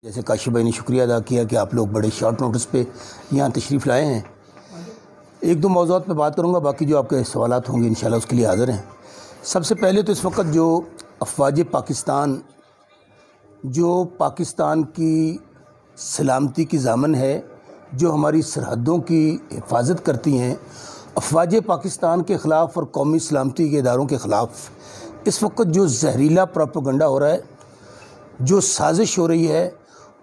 جیسے کاشف بھائی نے شکریہ ادا کیا کہ آپ لوگ بڑے شارٹ نوٹس پہ یہاں تشریف لائے ہیں۔ ایک دو موضوعات پہ بات کروں گا، باقی جو آپ کے سوالات ہوں گے انشاءاللہ اس کے لیے حاضر ہیں۔ سب سے پہلے تو اس وقت جو افواج پاکستان جو پاکستان کی سلامتی کی ضامن ہے، جو ہماری سرحدوں کی حفاظت کرتی ہیں، افواج پاکستان کے خلاف اور قومی سلامتی کے اداروں کے خلاف اس وقت جو زہریلا پروپیگنڈا ہو رہا ہے، جو سازش ہو رہی ہے،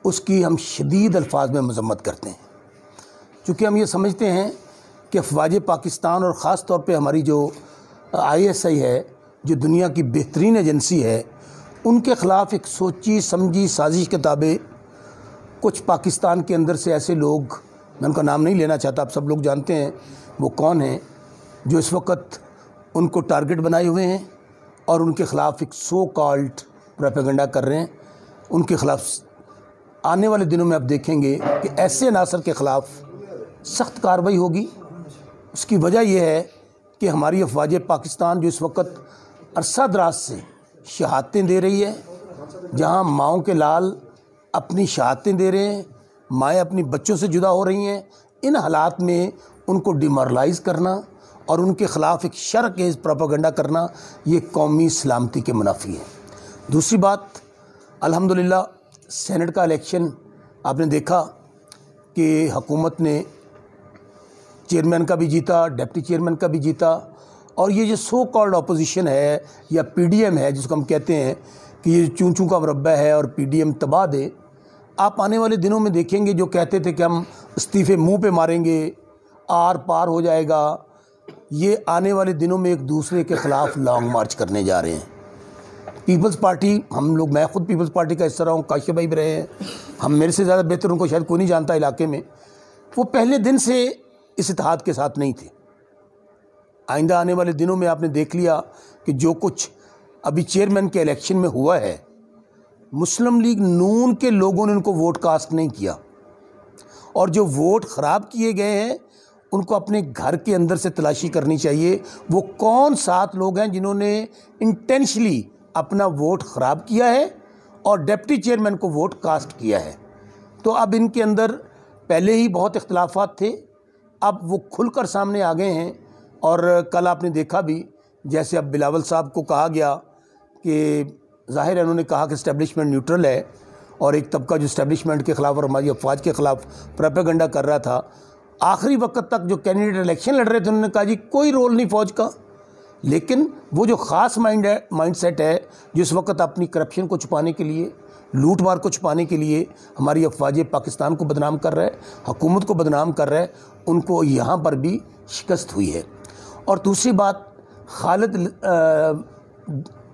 اس کی ہم شدید الفاظ میں مذمت کرتے ہیں، چونکہ ہم یہ سمجھتے ہیں کہ افواج پاکستان اور خاص طور پہ ہماری جو ISI ہے، جو دنیا کی بہترین ایجنسی ہے، ان کے خلاف ایک سوچی سمجھی سازش کے تابع کچھ پاکستان کے اندر سے ایسے لوگ، میں ان کا نام نہیں لینا چاہتا، آپ سب لوگ جانتے ہیں وہ کون ہیں، جو اس وقت ان کو ٹارگٹ بنائے ہوئے ہیں اور ان کے خلاف ایک سو کالڈ پروپیگنڈا کر رہے ہیں۔ ان کے خلاف آنے والے دنوں میں آپ دیکھیں گے کہ ایسے عناصر کے خلاف سخت کارروائی ہوگی۔ اس کی وجہ یہ ہے کہ ہماری افواج پاکستان جو اس وقت عرصہ دراز سے شہادتیں دے رہی ہے، جہاں ماؤں کے لال اپنی شہادتیں دے رہے ہیں، مائیں اپنی بچوں سے جدا ہو رہی ہیں، ان حالات میں ان کو ڈیمورلائز کرنا اور ان کے خلاف ایک شرخیز پروپیگنڈا کرنا، یہ قومی سلامتی کے منافی ہے۔ دوسری بات، الحمدللہ سینٹ کا الیکشن آپ نے دیکھا کہ حکومت نے چیئرمین کا بھی جیتا، ڈپٹی چیئرمین کا بھی جیتا، اور یہ جو سو کالڈ اپوزیشن ہے یا PDM ہے، جس کو ہم کہتے ہیں کہ یہ چون چون کا مربع ہے اور PDM تباہ دے، آپ آنے والے دنوں میں دیکھیں گے جو کہتے تھے کہ ہم استعفے منہ پہ ماریں گے، آر پار ہو جائے گا، یہ آنے والے دنوں میں ایک دوسرے کے خلاف لانگ مارچ کرنے جا رہے ہیں۔ پیپلز پارٹی، میں خود پیپلز پارٹی کا حصہ رہا ہوں، کاشف بھائی بھی رہے ہیں، میرے سے زیادہ بہتر ان کو شاید کوئی نہیں جانتا علاقے میں، وہ پہلے دن سے اس اتحاد کے ساتھ نہیں تھے۔ آئندہ آنے والے دنوں میں آپ نے دیکھ لیا کہ جو کچھ ابھی چیئرمین کے الیکشن میں ہوا ہے، مسلم لیگ نون کے لوگوں نے ان کو ووٹ کاسٹ نہیں کیا، اور جو ووٹ خراب کیے گئے ہیں ان کو اپنے گھر کے اندر سے تلاشی کرنی چاہیے، وہ کون 7 لوگ ہیں جنہوں نے انٹینشلی اپنا ووٹ خراب کیا ہے اور ڈپٹی چیئرمین کو ووٹ کاسٹ کیا ہے۔ تو اب ان کے اندر پہلے ہی بہت اختلافات تھے، اب وہ کھل کر سامنے آ گئے ہیں، اور کل آپ نے دیکھا بھی جیسے اب بلاول صاحب کو کہا گیا کہ ظاہر ہے انہوں نے کہا کہ اسٹیبلشمنٹ نیوٹرل ہے، اور ایک طبقہ جو اسٹیبلشمنٹ کے خلاف اور ہماری افواج کے خلاف پروپیگنڈا کر رہا تھا، آخری وقت تک جو کینڈیڈیٹ الیکشن لڑ رہے تھے انہوں نے کہا جی کوئی رول نہیں فوج کا، لیکن وہ جو خاص مائنڈ سیٹ ہے جو اس وقت اپنی کرپشن کو چھپانے کے لیے، لوٹ مار کو چھپانے کے لیے ہماری افواج پاکستان کو بدنام کر رہا ہے، حکومت کو بدنام کر رہا ہے، ان کو یہاں پر بھی شکست ہوئی ہے۔ اور دوسری بات،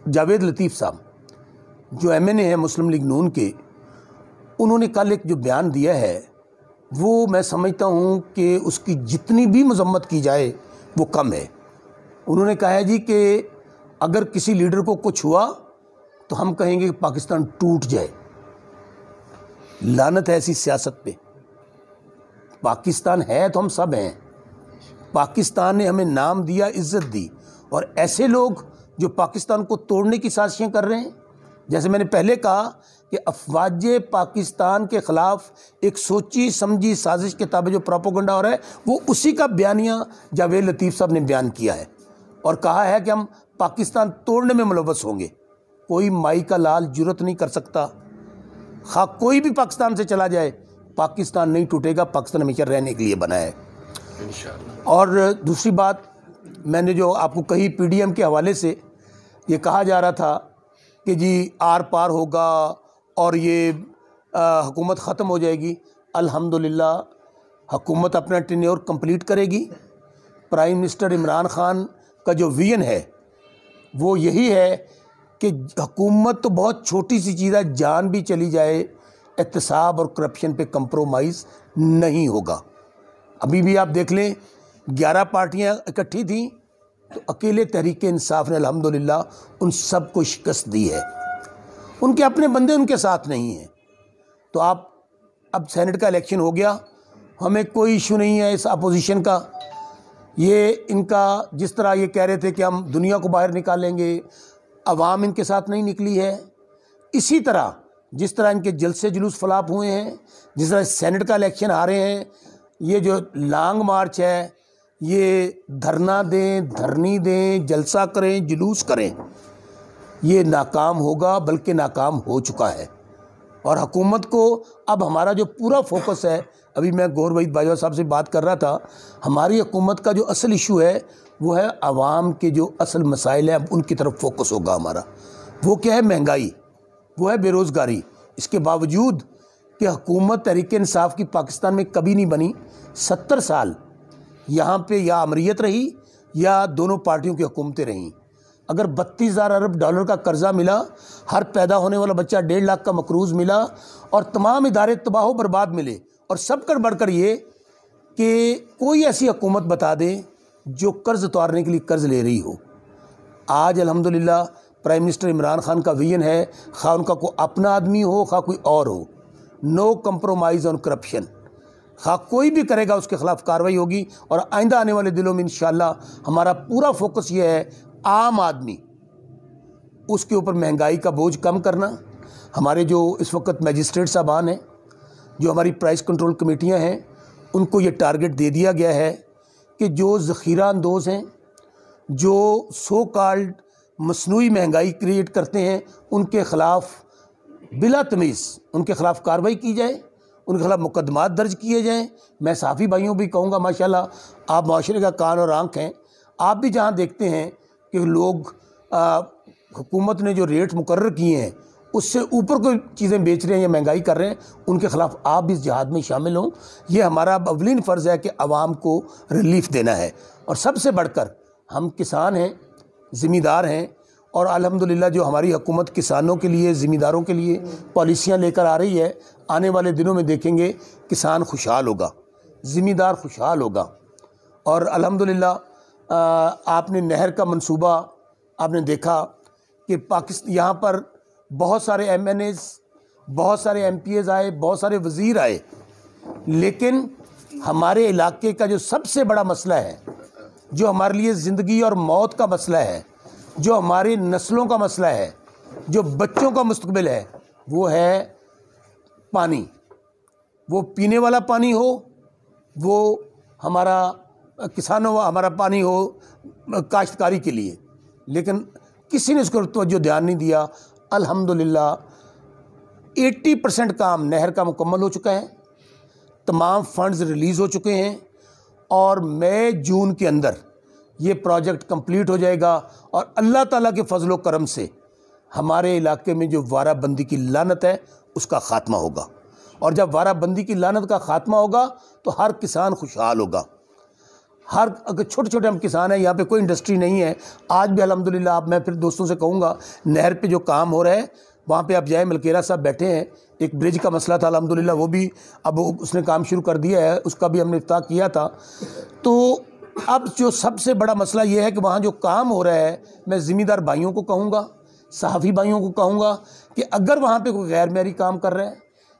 جاوید لطیف صاحب جو MNA ہیں مسلم لیگ نون کے، انہوں نے کل ایک جو بیان دیا ہے وہ میں سمجھتا ہوں کہ اس کی جتنی بھی مذمت کی جائے وہ کم ہے۔ انہوں نے کہا ہے جی کہ اگر کسی لیڈر کو کچھ ہوا تو ہم کہیں گے کہ پاکستان ٹوٹ جائے۔ لعنت ہے ایسی سیاست پہ۔ پاکستان ہے تو ہم سب ہیں، پاکستان نے ہمیں نام دیا، عزت دی، اور ایسے لوگ جو پاکستان کو توڑنے کی سازشیں کر رہے ہیں، جیسے میں نے پہلے کہا کہ افواج پاکستان کے خلاف ایک سوچی سمجھی سازش کے تابع جو پروپیگنڈا ہو رہا ہے، وہ اسی کا بیانیہ جاوید لطیف صاحب نے بیان کیا ہے اور کہا ہے کہ ہم پاکستان توڑنے میں ملوث ہوں گے۔ کوئی مائی کا لال جرت نہیں کر سکتا، خواہ کوئی بھی پاکستان سے چلا جائے، پاکستان نہیں ٹوٹے گا، پاکستان ہمیشہ رہنے کے لیے بنا ہے انشاءاللہ۔ اور دوسری بات میں نے جو آپ کو کہی، PDM کے حوالے سے یہ کہا جا رہا تھا کہ جی آر پار ہوگا اور یہ حکومت ختم ہو جائے گی۔ الحمدللہ حکومت اپنا ٹینیور کمپلیٹ کرے گی۔ پرائم منسٹر عمران خان کا جو ویژن ہے وہ یہی ہے کہ حکومت تو بہت چھوٹی سی چیز ہے، جان بھی چلی جائے احتساب اور کرپشن پہ کمپرومائز نہیں ہوگا۔ ابھی بھی آپ دیکھ لیں 11 پارٹیاں اکٹھی تھیں تو اکیلے تحریک انصاف نے الحمدللہ ان سب کو شکست دی ہے۔ ان کے اپنے بندے ان کے ساتھ نہیں ہیں۔ تو اب سینٹ کا الیکشن ہو گیا، ہمیں کوئی ایشو نہیں ہے اس اپوزیشن کا۔ یہ ان کا جس طرح یہ کہہ رہے تھے کہ ہم دنیا کو باہر نکالیں گے، عوام ان کے ساتھ نہیں نکلی ہے، اسی طرح جس طرح ان کے جلسے جلوس فلاپ ہوئے ہیں، جس طرح سینٹ کا الیکشن آ رہے ہیں، یہ جو لانگ مارچ ہے، یہ دھرنا دیں، دھرنی دیں، جلسہ کریں، جلوس کریں، یہ ناکام ہوگا، بلکہ ناکام ہو چکا ہے۔ اور حکومت کو اب ہمارا جو پورا فوکس ہے، ابھی میں گور وحید باجوہ صاحب سے بات کر رہا تھا، ہماری حکومت کا جو اصل ایشو ہے وہ ہے عوام کے جو اصل مسائل ہیں، اب ان کی طرف فوکس ہوگا ہمارا۔ وہ کیا ہے؟ مہنگائی، وہ ہے بے روزگاری۔ اس کے باوجود کہ حکومت تحریک انصاف کی پاکستان میں کبھی نہیں بنی، 70 سال یہاں پہ یا امریت رہی یا دونوں پارٹیوں کی حکومتیں رہیں۔ اگر 32,000 ارب ڈالر کا قرضہ ملا، ہر پیدا ہونے والا بچہ 1.5 لاکھ کا مقروض ملا، اور تمام ادارے تباہ و برباد ملے، اور سب کر بڑھ کر یہ کہ کوئی ایسی حکومت بتا دیں جو قرض اتارنے کے لیے قرض لے رہی ہو۔ آج الحمدللہ پرائم منسٹر عمران خان کا ویژن ہے، خواہ ان کا کوئی اپنا آدمی ہو خواہ کوئی اور ہو، نو کمپرومائز آن کرپشن۔ خواہ کوئی بھی کرے گا اس کے خلاف کارروائی ہوگی، اور آئندہ آنے والے دنوں میں انشاءاللہ ہمارا پورا فوکس یہ ہے عام آدمی، اس کے اوپر مہنگائی کا بوجھ کم کرنا۔ ہمارے جو اس وقت میجسٹریٹ صاحبان ہیں، جو ہماری پرائس کنٹرول کمیٹیاں ہیں، ان کو یہ ٹارگٹ دے دیا گیا ہے کہ جو ذخیرہ اندوز ہیں، جو سو کالڈ مصنوعی مہنگائی کریٹ کرتے ہیں، ان کے خلاف بلا تمیز ان کے خلاف کارروائی کی جائے، ان کے خلاف مقدمات درج کیے جائیں۔ میں صحافی بھائیوں بھی کہوں گا، ماشاءاللہ آپ معاشرے کا کان اور آنکھ ہیں، آپ بھی جہاں دیکھتے ہیں کہ لوگ حکومت نے جو ریٹ مقرر کیے ہیں اس سے اوپر کوئی چیزیں بیچ رہے ہیں یا مہنگائی کر رہے ہیں، ان کے خلاف آپ بھی اس جہاد میں شامل ہوں۔ یہ ہمارا اولین فرض ہے کہ عوام کو ریلیف دینا ہے، اور سب سے بڑھ کر ہم کسان ہیں، ذمہ دار ہیں، اور الحمدللہ جو ہماری حکومت کسانوں کے لیے، ذمہ داروں کے لیے پالیسیاں لے کر آ رہی ہے، آنے والے دنوں میں دیکھیں گے کسان خوشحال ہوگا، ذمہ دار خوشحال ہوگا۔ اور الحمدللہ آپ نے نہر کا منصوبہ آپ نے دیکھا کہ یہاں پر بہت سارے ایم این ایز، بہت سارے ایم پی ایز آئے، بہت سارے وزیر آئے، لیکن ہمارے علاقے کا جو سب سے بڑا مسئلہ ہے، جو ہمارے لیے زندگی اور موت کا مسئلہ ہے، جو ہماری نسلوں کا مسئلہ ہے، جو بچوں کا مستقبل ہے، وہ ہے پانی۔ وہ پینے والا پانی ہو، وہ ہمارا کسانوں ہمارا پانی ہو کاشتکاری کے لیے، لیکن کسی نے اس کو توجہ دھیان نہیں دیا۔ الحمدللہ 80% کام نہر کا مکمل ہو چکا ہے، تمام فنڈز ریلیز ہو چکے ہیں، اور مئی جون کے اندر یہ پروجیکٹ کمپلیٹ ہو جائے گا، اور اللہ تعالیٰ کے فضل و کرم سے ہمارے علاقے میں جو وارہ بندی کی لعنت ہے اس کا خاتمہ ہوگا، اور جب وارہ بندی کی لعنت کا خاتمہ ہوگا تو ہر کسان خوشحال ہوگا۔ اگر چھوٹے چھوٹے ہم کسان ہیں، یہاں پہ کوئی انڈسٹری نہیں ہے، آج بھی الحمدللہ میں پھر دوستوں سے کہوں گا، نہر پہ جو کام ہو رہا ہے وہاں پہ آپ جائیں، ملکیرہ صاحب بیٹھے ہیں، ایک برج کا مسئلہ تھا، الحمدللہ وہ بھی اب اس نے کام شروع کر دیا ہے، اس کا بھی ہم نے افتتاح کیا تھا۔ تو اب جو سب سے بڑا مسئلہ یہ ہے کہ وہاں جو کام ہو رہا ہے، میں ذمہ دار بھائیوں کو کہوں گا، صحافی بھائیوں کو کہوں گا کہ اگر وہاں پہ کوئی غیر معیاری کام کر رہا ہے،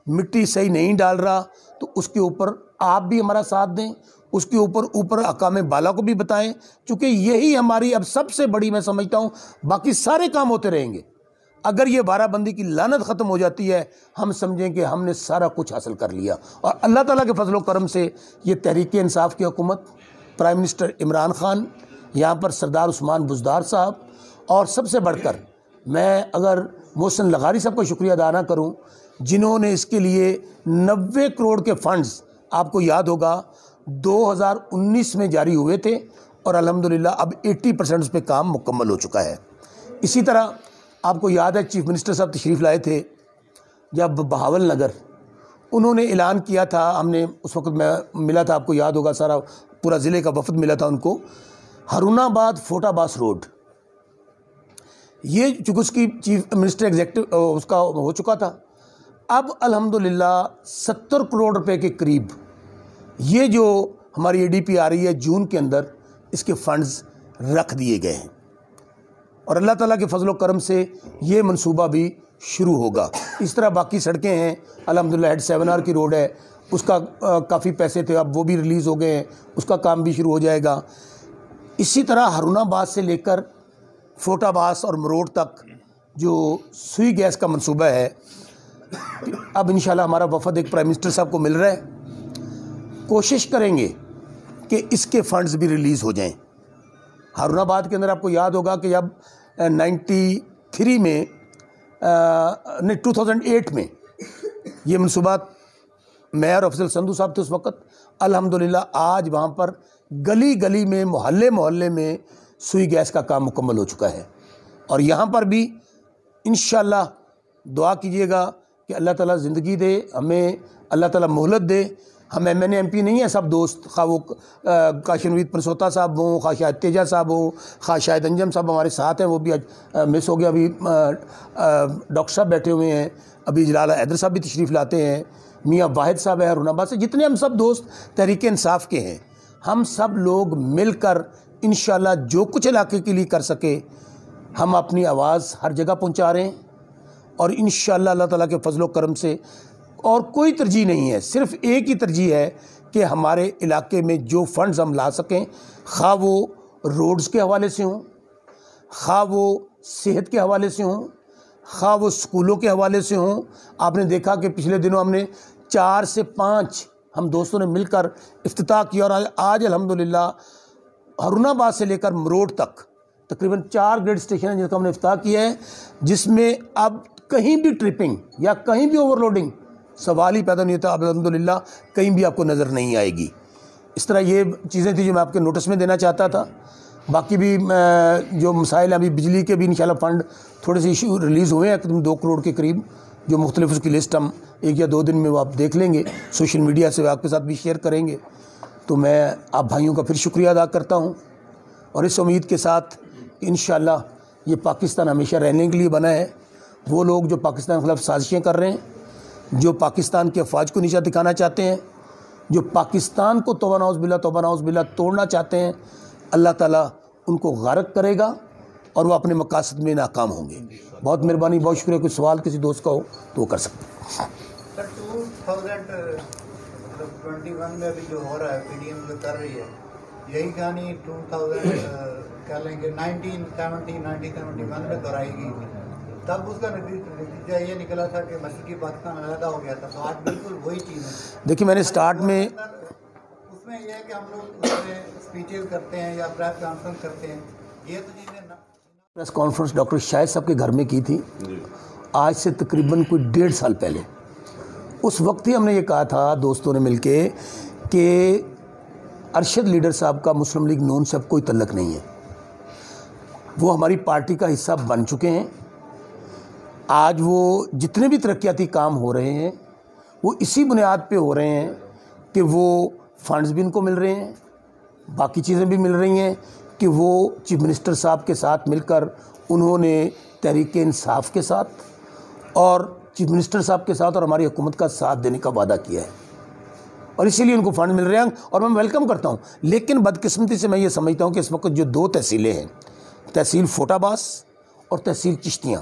مٹی صحیح نہیں ڈال رہا، تو اس کے اوپر آپ بھی ہمارا ساتھ دیں، اس کے اوپر حکام بالا کو بھی بتائیں، چونکہ یہی ہماری اب سب سے بڑی، میں سمجھتا ہوں باقی سارے کام ہوتے رہیں گے، اگر یہ وارہ بندی کی لعنت ختم ہو جاتی ہے، ہم سمجھیں کہ ہم نے سارا کچھ حاصل کر لیا۔ اور اللہ تعالیٰ کے فضل و کرم سے یہ تحریک انصاف کی حکومت، پرائم منسٹر عمران خان، یہاں پر سردار عثمان بزدار صاحب، اور سب سے بڑھ کر میں اگر محسن لغاری صاحب کا شکریہ ادا نہ کروں، جنہوں نے اس کے لیے 90 کروڑ کے فنڈز، آپ کو یاد ہوگا 2019 میں جاری ہوئے تھے، اور الحمدللہ اب 80% اس پہ کام مکمل ہو چکا ہے۔ اسی طرح آپ کو یاد ہے چیف منسٹر صاحب تشریف لائے تھے جب بہاول نگر، انہوں نے اعلان کیا تھا، ہم نے اس وقت میں ملا تھا، آپ کو یاد ہوگا، سارا پورا ضلع کا وفد ملا تھا ان کو، ہارون آباد فوٹا باس روڈ، یہ چونکہ اس کی چیف منسٹر ایگزیکٹو اس کا ہو چکا تھا، اب الحمدللہ 70 کروڑ روپے کے قریب یہ جو ہماری اے ڈی پی آ رہی ہے جون کے اندر، اس کے فنڈز رکھ دیے گئے ہیں، اور اللہ تعالیٰ کے فضل و کرم سے یہ منصوبہ بھی شروع ہوگا۔ اس طرح باقی سڑکیں ہیں، الحمدللہ ہیڈ 7R کی روڈ ہے، اس کا کافی پیسے تھے، اب وہ بھی ریلیز ہو گئے ہیں، اس کا کام بھی شروع ہو جائے گا۔ اسی طرح ہارون آباد سے لے کر فوٹا باس اور مروڑ تک جو سوئی گیس کا منصوبہ ہے، اب انشاءاللہ ہمارا وفد ایک پرائم منسٹر صاحب کو مل رہا ہے، کوشش کریں گے کہ اس کے فنڈز بھی ریلیز ہو جائیں۔ ہارون آباد کے اندر آپ کو یاد ہوگا کہ جب 93 میں 2008 میں یہ منصوبات میئر افضل سندھو صاحب تھے اس وقت، الحمدللہ آج وہاں پر گلی گلی میں محلے میں سوئی گیس کا کام مکمل ہو چکا ہے۔ اور یہاں پر بھی انشاءاللہ دعا کیجئے گا کہ اللہ تعالیٰ زندگی دے ہمیں، اللہ تعالیٰ مہلت دے۔ ہم M N A M P نہیں ہیں سب دوست، خواہ وہ کاشف نوید پنسوتا صاحب ہوں، خواہ شاہد تیجا صاحب ہوں، خواہ شاہد انجم صاحب ہمارے ساتھ ہیں، وہ بھی مس ہو گیا، ابھی ڈاکٹر صاحب بیٹھے ہوئے ہیں، ابھی جلال حیدر صاحب بھی تشریف لاتے ہیں، میاں واحد صاحب ہے ہارون آباد سے، جتنے ہم سب دوست تحریک انصاف کے ہیں، ہم سب لوگ مل کر انشاءاللہ جو کچھ علاقے کے لیے کر سکے ہم اپنی آواز ہر جگہ پہنچا رہے ہیں۔ اور انشاءاللہ اللہ تعالیٰ کے فضل و کرم سے اور کوئی ترجیح نہیں ہے، صرف ایک ہی ترجیح ہے کہ ہمارے علاقے میں جو فنڈز ہم لا سکیں، خواہ وہ روڈز کے حوالے سے ہوں، خواہ وہ صحت کے حوالے سے ہوں، خواہ وہ اسکولوں کے حوالے سے ہوں۔ آپ نے دیکھا کہ پچھلے دنوں ہم نے 4 سے 5 ہم دوستوں نے مل کر افتتاح کیا، اور آج الحمدللہ ہارون آباد سے لے کر مروڑ تک تقریباً 4 گریڈ اسٹیشن ہیں جن کا ہم نے افتتاح کیا ہے، جس میں اب کہیں بھی ٹرپنگ یا کہیں بھی اوور لوڈنگ سوال ہی پیدا نہیں ہوتا، اب الحمدللہ کہیں بھی آپ کو نظر نہیں آئے گی۔ اس طرح یہ چیزیں تھیں جو میں آپ کے نوٹس میں دینا چاہتا تھا۔ باقی بھی جو مسائل ہیں، ابھی بجلی کے بھی انشاءاللہ فنڈ تھوڑے سے ایشو ریلیز ہوئے ہیں، 2 کروڑ کے قریب، جو مختلف اس کی لسٹ ہم 1 یا 2 دن میں وہ آپ دیکھ لیں گے، سوشل میڈیا سے آپ کے ساتھ بھی شیئر کریں گے۔ تو میں آپ بھائیوں کا پھر شکریہ ادا کرتا ہوں، اور اس امید کے ساتھ کہ انشاءاللہ یہ پاکستان ہمیشہ رہنے کے لیے بنا ہے۔ وہ لوگ جو پاکستان کے خلاف سازشیں کر رہے ہیں، جو پاکستان کے افواج کو نیچا دکھانا چاہتے ہیں، جو پاکستان کو توبہ نعوذ باللہ توڑنا چاہتے ہیں، اللہ تعالیٰ ان کو غارق کرے گا اور وہ اپنے مقاصد میں ناکام ہوں گے۔ بہت مہربانی، بہت شکریہ۔ کوئی سوال کسی دوست کا ہو تو وہ کر سکتے ہیں۔ سر 2021 میں ابھی جو ہو رہا ہے، پی ڈی ایم جو کر رہی ہے، یہی کہانی 2000 کہہ لیں گے 1971 میں دہرائی گئی تھی، تب اس کا نتیجہ یہ نکلا تھا کہ مشرقی پاکستان علیحدہ ہو گیا تھا۔ تو آج بالکل وہی چیز ہے۔ دیکھیے میں نے سٹارٹ میں اس میں یہ ہے کہ ہم لوگ اس میں اسپیچز کرتے ہیں یا پریس کانفرنس کرتے ہیں، یہ تو چیزیں پریس کانفرنس ڈاکٹر شاہد صاحب کے گھر میں کی تھی، آج سے تقریباً کوئی 1.5 سال پہلے۔ اس وقت ہی ہم نے یہ کہا تھا دوستوں نے مل کے کہ ارشد لیڈر صاحب کا مسلم لیگ نون سے اب کوئی تعلق نہیں ہے، وہ ہماری پارٹی کا حصہ بن چکے ہیں۔ آج وہ جتنے بھی ترقیاتی کام ہو رہے ہیں وہ اسی بنیاد پہ ہو رہے ہیں کہ وہ فنڈز بھی ان کو مل رہے ہیں، باقی چیزیں بھی مل رہی ہیں کہ وہ چیف منسٹر صاحب کے ساتھ مل کر انہوں نے تحریک انصاف کے ساتھ اور چیف منسٹر صاحب کے ساتھ اور ہماری حکومت کا ساتھ دینے کا وعدہ کیا ہے، اور اسی لیے ان کو فنڈ مل رہے ہیں، اور میں ویلکم کرتا ہوں۔ لیکن بدقسمتی سے میں یہ سمجھتا ہوں کہ اس وقت جو 2 تحصیلیں ہیں، تحصیل فوٹا باس اور تحصیل چشتیاں،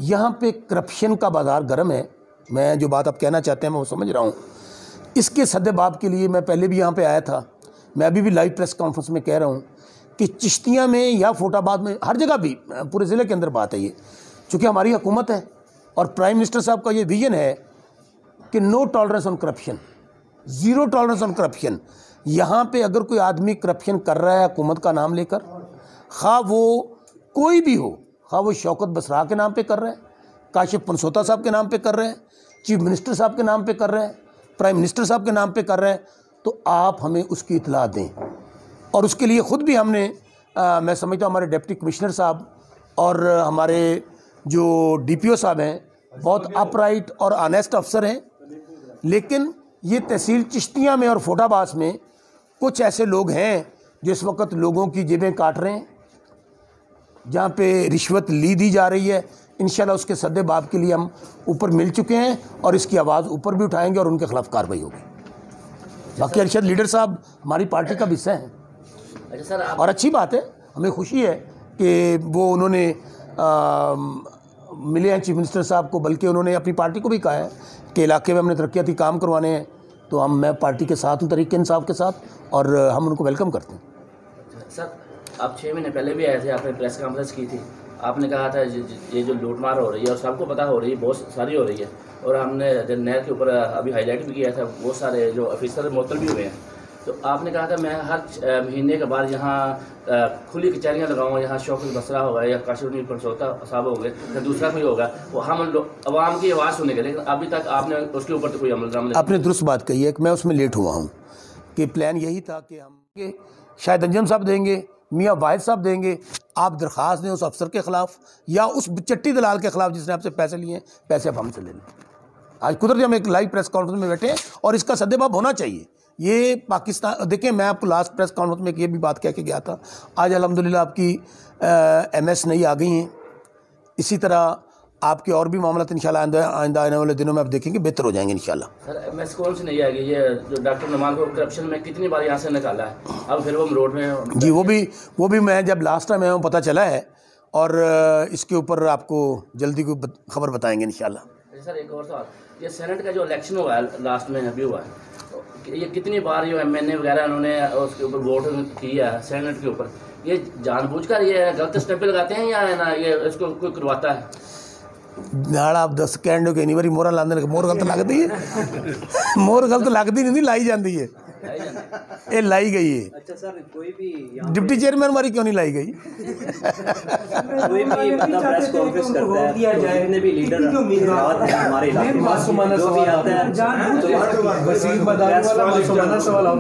یہاں پہ کرپشن کا بازار گرم ہے۔ میں جو بات آپ کہنا چاہتے ہیں میں وہ سمجھ رہا ہوں۔ اس کے سد باب کے لیے میں پہلے بھی یہاں پہ آیا تھا، میں ابھی بھی لائیو پریس کانفرنس میں کہہ رہا ہوں کہ چشتیاں میں یا فوٹا باد میں، ہر جگہ بھی، پورے ضلع کے اندر بات ہے یہ، چونکہ ہماری حکومت ہے اور پرائم منسٹر صاحب کا یہ ویژن ہے کہ نو ٹالرنس آن کرپشن، 0 ٹالرنس آن کرپشن۔ یہاں پہ اگر کوئی آدمی کرپشن کر رہا ہے حکومت کا نام لے کر، خواہ وہ کوئی بھی ہو، خواہ وہ شوکت بسرا کے نام پہ کر رہے ہیں، کاشف پنسوتا صاحب کے نام پہ کر رہے ہیں، چیف منسٹر صاحب کے نام پہ کر رہے ہیں، پرائم منسٹر صاحب کے نام پہ کر رہے ہیں، تو آپ ہمیں اس کی اطلاع دیں۔ اور اس کے لیے خود بھی ہم نے میں سمجھتا ہوں ہمارے ڈپٹی کمشنر صاحب اور ہمارے جو ڈی پی او صاحب ہیں بہت اپ رائٹ اور آنیسٹ افسر ہیں، لیکن یہ تحصیل چشتیاں میں اور فوٹا باس میں کچھ ایسے لوگ ہیں جو اس وقت لوگوں کی جیبیں کاٹ رہے ہیں، جہاں پہ رشوت لی دی جا رہی ہے۔ انشاءاللہ اس کے سد باب کے لیے ہم اوپر مل چکے ہیں اور اس کی آواز اوپر بھی اٹھائیں گے اور ان کے خلاف کارروائی ہوگی۔ باقی ارشد لیڈر صاحب ہماری پارٹی کا حصہ ہیں، اور اچھی بات ہے، ہمیں خوشی ہے کہ وہ انہوں نے ملے ہیں چیف منسٹر صاحب کو، بلکہ انہوں نے اپنی پارٹی کو بھی کہا ہے کہ علاقے میں ہم نے ترقیاتی کام کروانے ہیں، تو میں پارٹی کے ساتھ ہوں، تحریک انصاف کے ساتھ، اور ہم ان کو ویلکم کرتے ہیں۔ سر آپ 6 مہینے پہلے بھی آئے تھے، آپ نے پریس کانفرنس کی تھی، آپ نے کہا تھا یہ جو لوٹ مار ہو رہی ہے اور سب کو پتہ ہو رہی ہے، بہت ساری ہو رہی ہے، اور ہم نے نہر کے اوپر ابھی ہائی لائٹ بھی کیا تھا، بہت سارے جو آفیسر معطل بھی ہوئے ہیں. تو آپ نے کہا تھا میں ہر مہینے کے بعد یہاں کھلی کچہریاں لگاؤں گا، یہاں شوکت بسرا ہوگا یا کاشف الدین پنسوتا صاحب ہو گئے یا دوسرا کوئی ہوگا، وہ ہم عوام کی آواز سنیں گے. لیکن ابھی تک آپ نے اس کے اوپر تو کوئی عمل درآمد. آپ نے درست بات کہی ہے کہ میں اس میں لیٹ ہوا ہوں کہ پلان یہی تھا کہ ہم شاید انجم صاحب دیں گے، میاں واحد صاحب دیں گے، آپ درخواست دیں اس افسر کے خلاف یا اس چٹی دلال کے خلاف جس نے آپ سے پیسے لیے ہیں، پیسے آپ ہم سے لے لیں. آج قدرتی ہم ایک لائیو پریس کانفرنس میں بیٹھے ہیں اور اس کا سدباب ہونا چاہیے. یہ پاکستان دیکھیں، میں آپ کو لاسٹ پریس کانفرنس میں یہ بھی بات کہہ کے گیا تھا، آج الحمدللہ آپ کی ایم ایس نئی آ گئی ہیں. اسی طرح آپ کے اور بھی معاملات انشاءاللہ آئندہ آنے والے دنوں میں آپ دیکھیں گے بہتر ہو جائیں گے انشاءاللہ. سر ایم ایس کون سے نہیں آئے گی؟ یہ جو ڈاکٹر نعمان کو کرپشن میں کتنی بار یہاں سے نکالا ہے، اب پھر وہ روڈ میں. جی وہ بھی میں جب لاسٹ ٹائم آیا ہوں پتہ چلا ہے، اور اس کے اوپر آپ کو جلدی کو خبر بتائیں گے انشاءاللہ. سر ایک اور سوال، یہ سینٹ کا جو الیکشن ہوا ہے لاسٹ میں ابھی ہوا ہے، یہ کتنی بار جو ایم این اے وغیرہ انہوں نے اس کے اوپر ووٹ کیا ہے سینٹ کے اوپر، یہ جان بوجھ کر یہ غلط اسٹیپ لگاتے ہیں یا نا یہ اس کو کوئی کرواتا ہے؟ ناڑ آپ دس کہنے کہ نہیں باری مورا لاندے مور غلط لگتی ہے، مور غلط لگتی نہیں لائی جاتی ہے، یہ لائی گئی ہے. اچھا سر، کوئی بھی ڈپٹی چیئرمین ہماری کیوں نہیں لائی گئی؟ کوئی بھی بندہ پریس کانفرنس کرتا ہے تو جتنے بھی لیڈر حضرات ہیں ہمارے علاقے میں جو بھی آتا ہے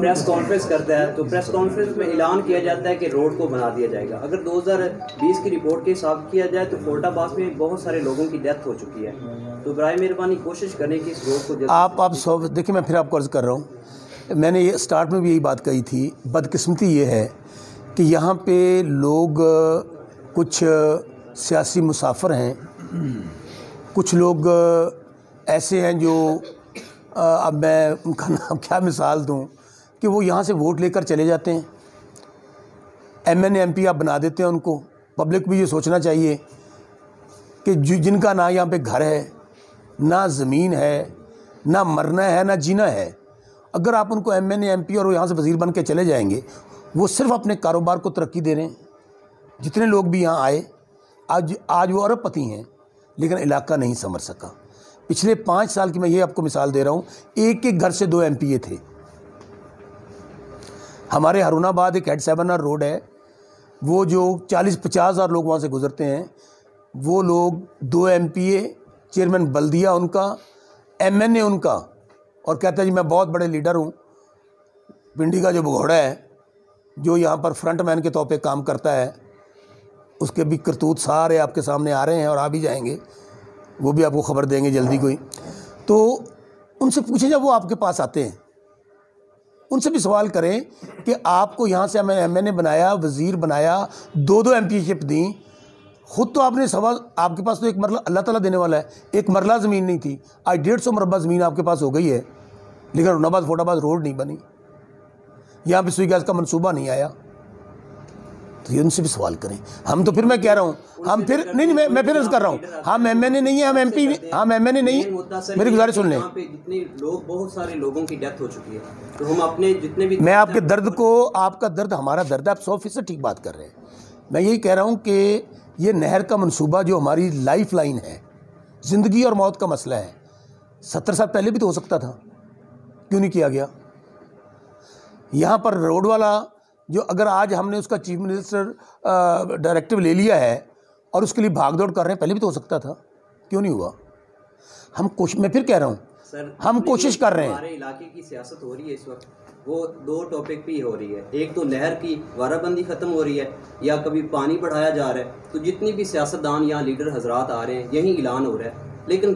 پریس کانفرنس کرتا ہے تو پریس کانفرنس میں اعلان کیا جاتا ہے کہ روڈ کو بنا دیا جائے گا. اگر 2020 کی رپورٹ کے حساب کیا جائے تو فورٹ آباد میں بہت سارے لوگوں کی ڈیتھ ہو چکی ہے. تو برائے مہربانی کوشش کریں کہ اس روڈ کو آپ دیکھیں، میں پھر آپ کو عرض کر رہا ہوں، میں نے یہ سٹارٹ میں بھی یہی بات کہی تھی. بدقسمتی یہ ہے کہ یہاں پہ لوگ کچھ سیاسی مسافر ہیں، کچھ لوگ ایسے ہیں جو اب میں ان کا نام کیا مثال دوں کہ وہ یہاں سے ووٹ لے کر چلے جاتے ہیں، M N A M P آپ بنا دیتے ہیں ان کو. پبلک بھی یہ سوچنا چاہیے کہ جن کا نہ یہاں پہ گھر ہے، نہ زمین ہے، نہ مرنا ہے نہ جینا ہے، اگر آپ ان کو M N A M P اور وہ یہاں سے وزیر بن کے چلے جائیں گے، وہ صرف اپنے کاروبار کو ترقی دے رہے ہیں. جتنے لوگ بھی یہاں آئے آج وہ ارب پتی ہیں لیکن علاقہ نہیں سنور سکا. پچھلے 5 سال کی میں یہ آپ کو مثال دے رہا ہوں، ایک گھر سے 2 ایم پی اے تھے. ہمارے ہارون آباد ایک ہیڈ 7 روڈ ہے، وہ جو 40-50 ہزار لوگ وہاں سے گزرتے ہیں، وہ لوگ 2 ایم پی اے، چیئرمین بلدیہ ان کا، ایم این اے ان کا، اور کہتا ہے جی میں بہت بڑے لیڈر ہوں. پنڈی کا جو بگھوڑا ہے جو یہاں پر فرنٹ مین کے طور پہ کام کرتا ہے، اس کے بھی کرتوت سارے آپ کے سامنے آ رہے ہیں اور آ بھی جائیں گے، وہ بھی آپ کو خبر دیں گے جلدی کوئی. تو ان سے پوچھیں جب وہ آپ کے پاس آتے ہیں، ان سے بھی سوال کریں کہ آپ کو یہاں سے ہمیں ایم این اے بنایا، وزیر بنایا، 2 ایم پی شپ دیں. خود تو آپ نے سوال، آپ کے پاس تو ایک مرلہ اللہ تعالیٰ دینے والا ہے، ایک مرلہ زمین نہیں تھی، آج 150 مربع زمین آپ کے پاس ہو گئی ہے، لیکن ہارون آباد فورٹ آباد روڈ نہیں بنی، یہاں پہ سوئی گیس کا منصوبہ نہیں آیا. تو یہ ان سے بھی سوال کریں. ہم تو پھر میں کہہ رہا ہوں، ہم پھر نہیں میں پھر عرض کر رہا ہوں، ہم ایم این اے نہیں ہیں، ہم ایم پی، ہم ایم این اے نہیں. میری گزارش سن لیں، جتنے لوگ، بہت سارے لوگوں کی ڈیتھ ہو چکی ہے، تو ہم اپنے جتنے بھی، میں آپ کے درد کو، آپ کا درد ہمارا درد ہے، آپ 100% ٹھیک بات کر رہے ہیں. میں یہی کہہ رہا ہوں کہ یہ نہر کا منصوبہ جو ہماری لائف لائن ہے، زندگی اور موت کا مسئلہ ہے، 70 سال پہلے بھی تو ہو سکتا تھا، کیوں نہیں کیا گیا؟ یہاں پر روڈ والا جو اگر آج ہم نے اس کا چیف منسٹر ڈائریکٹو لے لیا ہے اور اس کے لیے بھاگ دوڑ کر رہے ہیں، پہلے بھی تو ہو سکتا تھا، کیوں نہیں ہوا؟ میں پھر کہہ رہا ہوں، ہم کوشش کر رہے ہیں. ہمارے علاقے کی سیاست ہو رہی ہے اس وقت، وہ 2 ٹاپک پہ ہو رہی ہے. ایک تو نہر کی وارہ بندی ختم ہو رہی ہے یا کبھی پانی بڑھایا جا رہا ہے، تو جتنی بھی سیاستدان یہاں لیڈر حضرات آ رہے ہیں یہی اعلان ہو رہا ہے، لیکن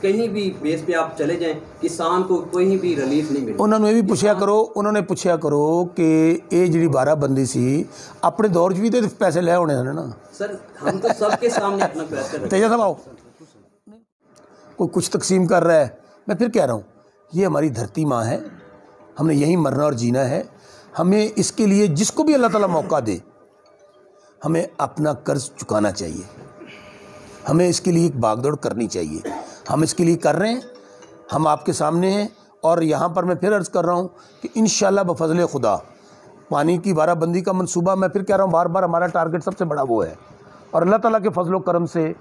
کہیں بھی بیس پہ آپ چلے جائیں کسان کو کوئی بھی ریلیف نہیں ملتا. انہوں نے بھی پوچھا کرو کہ یہ جڑی وارہ بندی سی اپنے دور چ بھی تو پیسے لے ہونے ہیں نا. سر ہم تو سب کے سامنے اپنا پیسہ رکھتے تیجا صاحب آؤ، کوئی کچھ تقسیم کر رہا ہے. میں پھر کہہ رہا ہوں، یہ ہماری دھرتی ماں ہے، ہم نے یہیں مرنا اور جینا ہے. ہمیں اس کے لیے جس کو بھی اللہ تعالیٰ موقع دے، ہمیں اپنا قرض چکانا چاہیے، ہمیں اس کے لیے ایک باغ دوڑ کرنی چاہیے. ہم اس کے لیے کر رہے ہیں، ہم آپ کے سامنے ہیں. اور یہاں پر میں پھر عرض کر رہا ہوں کہ انشاءاللہ بفضل خدا پانی کی وارہ بندی کا منصوبہ، میں پھر کہہ رہا ہوں بار بار، ہمارا ٹارگٹ سب سے بڑا وہ ہے، اور اللہ تعالیٰ کے فضل و کرم سے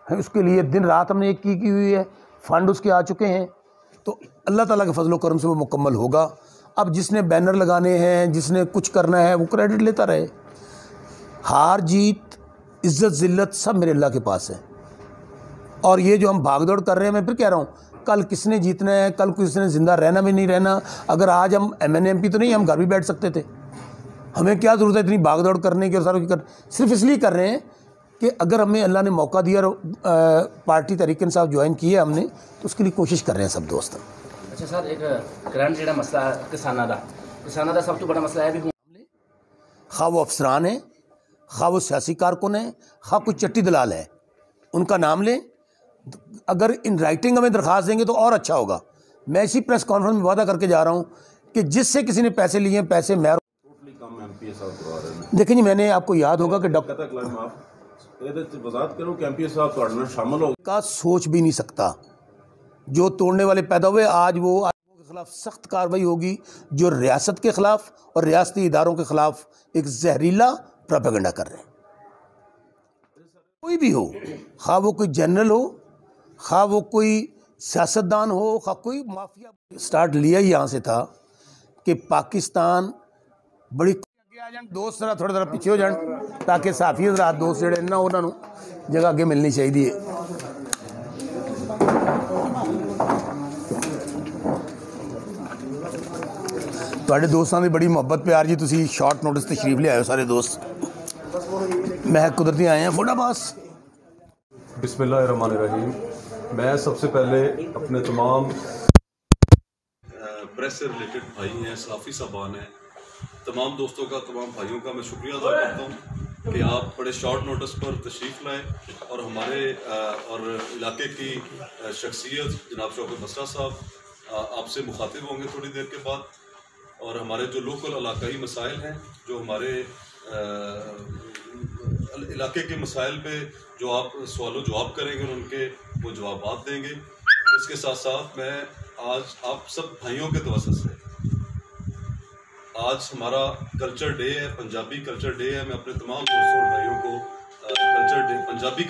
اس کے لیے دن رات ہم نے ایک کی ہوئی ہے، فنڈ اس کے آ چکے ہیں، تو اللہ تعالیٰ کے فضل و کرم سے وہ مکمل ہوگا۔ اب جس نے بینر لگانے ہیں، جس نے کچھ کرنا ہے، وہ کریڈٹ لیتا رہے۔ ہار جیت، عزت ذلت سب میرے اللہ کے پاس ہے۔ اور یہ جو ہم بھاگ دوڑ کر رہے ہیں، میں پھر کہہ رہا ہوں، کل کس نے جیتنا ہے، کل کس نے زندہ رہنا بھی نہیں رہنا۔ اگر آج ہم MNA MP تو نہیں، ہم گھر بھی بیٹھ سکتے تھے۔ ہمیں کیا ضرورت ہے اتنی بھاگ دوڑ کرنے کی اور ساروں کی صرف اس لیے کر رہے ہیں کہ اگر ہمیں اللہ نے موقع دیا اور پارٹی تحریک انصاف جوائن کی ہے ہم نے، تو اس کے لیے کوشش کر رہے ہیں سب دوست۔ اچھا سر، ایک کرنٹ جڑا مسئلہ ہے کسانوں کا سب تو بڑا مسئلہ ہے بھی، خواہ وہ افسران ہیں، خواہ وہ سیاسی کارکن ہیں، خواہ کوئی چٹی دلال ہے، ان کا نام لیں۔ اگر ان رائٹنگ ہمیں درخواست دیں گے تو اور اچھا ہوگا۔ میں اسی پریس کانفرنس میں وعدہ کر کے جا رہا ہوں کہ جس سے کسی نے پیسے لیے ہیں، پیسے میں دیکھیں جی، میں نے آپ کو یاد ہوگا کہ ڈاکٹر کا سوچ بھی نہیں سکتا، جو توڑنے والے پیدا ہوئے، آج وہ کے خلاف سخت کارروائی ہوگی، جو ریاست کے خلاف اور ریاستی اداروں کے خلاف ایک زہریلا پروپیگنڈا کر رہے ہیں۔ کوئی بھی ہو، خواہ وہ کوئی جنرل ہو، خواہ وہ کوئی سیاستدان ہو، خواہ کوئی مافیا۔ سٹارٹ لیا ہی یہاں سے تھا کہ پاکستان بڑی دوست ذرا تھوڑا پیچھے ہو جان تاکہ صحافی حضرات دوست جڑے نہ انہوں نے جگہ اگے ملنی چاہیے۔ تواڈے دوستاں دی بڑی محبت پیار جی، تسی شارٹ نوٹس تشریف لے آئے ہو سارے دوست، میں قدرتی آئے ہیں فوڈ عباس۔ بسم اللہ الرحمن الرحیم۔ میں سب سے پہلے اپنے تمام پریس سے ریلیٹڈ بھائی ہیں، صحافی صاحبان ہیں، تمام دوستوں کا، تمام بھائیوں کا میں شکریہ ادا کرتا ہوں کہ آپ بڑے شارٹ نوٹس پر تشریف لائیں اور ہمارے اور علاقے کی شخصیت جناب شوکت بسرا صاحب آپ سے مخاطب ہوں گے تھوڑی دیر کے بعد، اور ہمارے جو لوکل علاقائی مسائل ہیں، جو ہمارے علاقے کے مسائل پہ جو آپ سوال و جواب کریں گے، ان کے وہ جوابات دیں گے۔ اس کے ساتھ ساتھ میں آج آپ سب بھائیوں کے توسط سے، آج ہمارا کلچر ڈے ہے، پنجابی کلچر ڈے ہے، میں اپنے تمام دوستوں اور بھائیوں کو کلچر ڈے، پنجابی